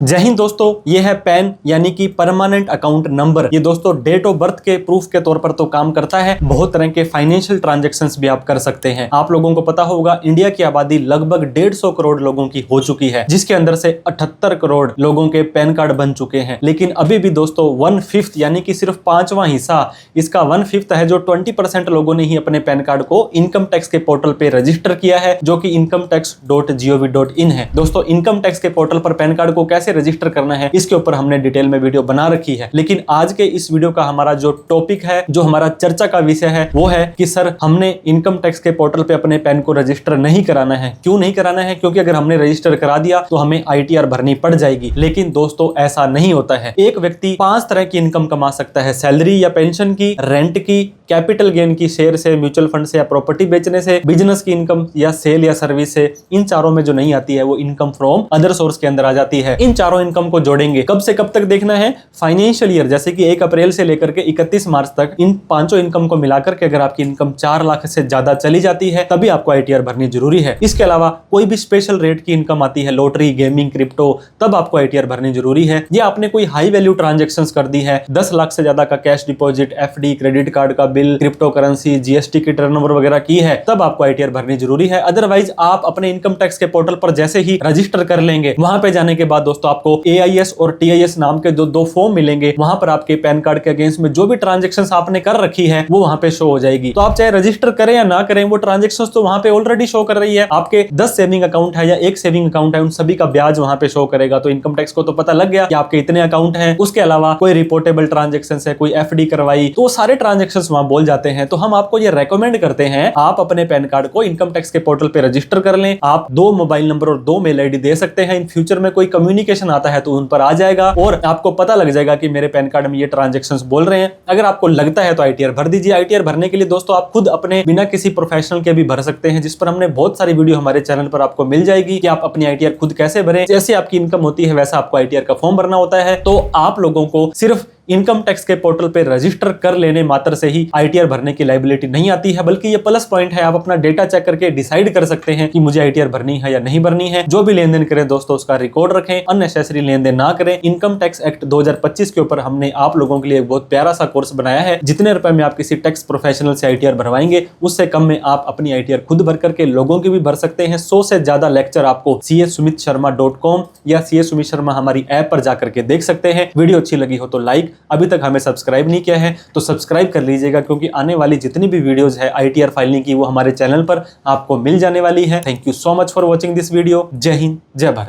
जय हिंद दोस्तों, ये है पैन यानी कि परमानेंट अकाउंट नंबर। ये दोस्तों डेट ऑफ बर्थ के प्रूफ के तौर पर तो काम करता है, बहुत तरह के फाइनेंशियल ट्रांजैक्शंस भी आप कर सकते हैं। आप लोगों को पता होगा इंडिया की आबादी लगभग 150 करोड़ लोगों की हो चुकी है, जिसके अंदर से 78 करोड़ लोगों के पैन कार्ड बन चुके हैं। लेकिन अभी भी दोस्तों 1/5 यानी कि सिर्फ 5वां हिस्सा, इसका 1/5 है जो 20% लोगों ने ही अपने पैन कार्ड को इनकम टैक्स के पोर्टल पे रजिस्टर किया है, जो कि incometax.gov.in है। दोस्तों इनकम टैक्स के पोर्टल पर पैन कार्ड को कैसे रजिस्टर करना है, इसके ऊपर हमने डिटेल में वीडियो बना रखी है। लेकिन आज के इस वीडियो का हमारा जो टॉपिक है, जो हमारा चर्चा का विषय है, वो है कि सर हमने इनकम टैक्स के पोर्टल पे अपने पैन को रजिस्टर नहीं कराना है। क्यों नहीं कराना है? क्योंकि अगर हमने रजिस्टर करा दिया तो हमें ITR भरनी पड़ जाएगी। लेकिन दोस्तों ऐसा नहीं होता है। एक व्यक्ति 5 तरह की इनकम कमा सकता है, सैलरी या पेंशन की, रेंट की, कैपिटल गेन की, शेयर से, म्यूचुअल फंड से या प्रॉपर्टी बेचने से, बिजनेस की इनकम या सेल या सर्विस से। इन चारों में जो नहीं आती है वो इनकम फ्रॉम अदर सोर्स के अंदर आ जाती है। इन चारों इनकम को जोड़ेंगे। कब से कब तक देखना है? फाइनेंशियल ईयर, जैसे कि 1 अप्रैल से लेकर के 31 मार्च तक। इन पांचों इनकम को मिलाकर के अगर आपकी इनकम 4 लाख से ज्यादा चली जाती है तभी आपको ITR भरनी जरूरी है। इसके अलावा कोई भी स्पेशल रेट की इनकम आती है, लॉटरी, गेमिंग, क्रिप्टो, तब आपको ITR भरनी जरूरी है। या आपने कोई हाई वैल्यू ट्रांजेक्शन कर दी है, 10 लाख से ज्यादा का cash deposit, FD, credit card का बिल, क्रिप्टो करेंसी, GST की टर्नओवर वगैरह की है, तब आपको ITR भरनी जरूरी है। अदरवाइज आप अपने इनकम टैक्स के पोर्टल पर जैसे ही रजिस्टर कर लेंगे, वहां पे जाने के बाद दोस्तों आपको AIS और TIS नाम के दो फॉर्म मिलेंगे। वहां पर आपके पैन कार्ड के अगेंस्ट में जो भी ट्रांजैक्शंस आपने कर रखी है वो वहां पे शो हो जाएगी। तो आप चाहे रजिस्टर करें या ना करें, वो ट्रांजैक्शंस तो वहां पे ऑलरेडी शो कर रही है। आपके 10 सेविंग अकाउंट है या 1 सेविंग अकाउंट है, उन सभी का ब्याज वहां पे शो करेगा। तो इनकम टैक्स को तो पता लग गया कि आपके इतने अकाउंट हैं। उसके अलावा कोई रिपोर्टेबल ट्रांजैक्शंस है, कोई FD करवाई, तो सारे ट्रांजैक्शंस वहां बोल जाते हैं। तो हम आपको ये रेकमेंड करते हैं आप अपने पैन कार्ड को इनकम टैक्स के पोर्टल पे रजिस्टर कर लें। आप 2 मोबाइल नंबर और 2 मेल ID दे सकते हैं। इन फ्यूचर में कोई कम्युनिकेशन आता है तो उन पर आ जाएगा और आपको पता लग जाएगा कि मेरे पैन कार्ड में ये ट्रांजैक्शंस बोल रहे हैं। अगर आपको लगता है तो ITR भर दीजिए। ITR भरने के लिए दोस्तों आप खुद अपने बिना किसी प्रोफेशनल के भी भर सकते हैं, जिस पर हमने बहुत सारी वीडियो हमारे चैनल पर आपको मिल जाएगी कि आप अपनी ITR खुद कैसे भरें। जैसे आपकी इनकम होती है वैसा आपको ITR का फॉर्म भरना होता है। तो आप लोगों को सिर्फ इनकम टैक्स के पोर्टल पे रजिस्टर कर लेने मात्र से ही ITR भरने की लायबिलिटी नहीं आती है, बल्कि ये प्लस पॉइंट है। आप अपना डेटा चेक करके डिसाइड कर सकते हैं कि मुझे ITR भरनी है या नहीं भरनी है। जो भी लेन देन करें दोस्तों उसका रिकॉर्ड रखें, अननेसेसरी लेन देन ना करें। इनकम टैक्स एक्ट 2025 के ऊपर हमने आप लोगों के लिए एक बहुत प्यारा सा कोर्स बनाया है। जितने रुपए में आप किसी टैक्स प्रोफेशनल से ITR भरवाएंगे, उससे कम में आप अपनी ITR खुद भर करके लोगों की भी भर सकते हैं। 100 से ज्यादा लेक्चर आपको CASumitSharma.com या CA Sumit Sharma हमारी ऐप पर जाकर के देख सकते हैं। वीडियो अच्छी लगी हो तो लाइक, अभी तक हमें सब्सक्राइब नहीं किया है तो सब्सक्राइब कर लीजिएगा, क्योंकि आने वाली जितनी भी वीडियोस है ITR फाइलिंग की वो हमारे चैनल पर आपको मिल जाने वाली है। Thank you so much for watching this video. जय हिंद, जय भारत।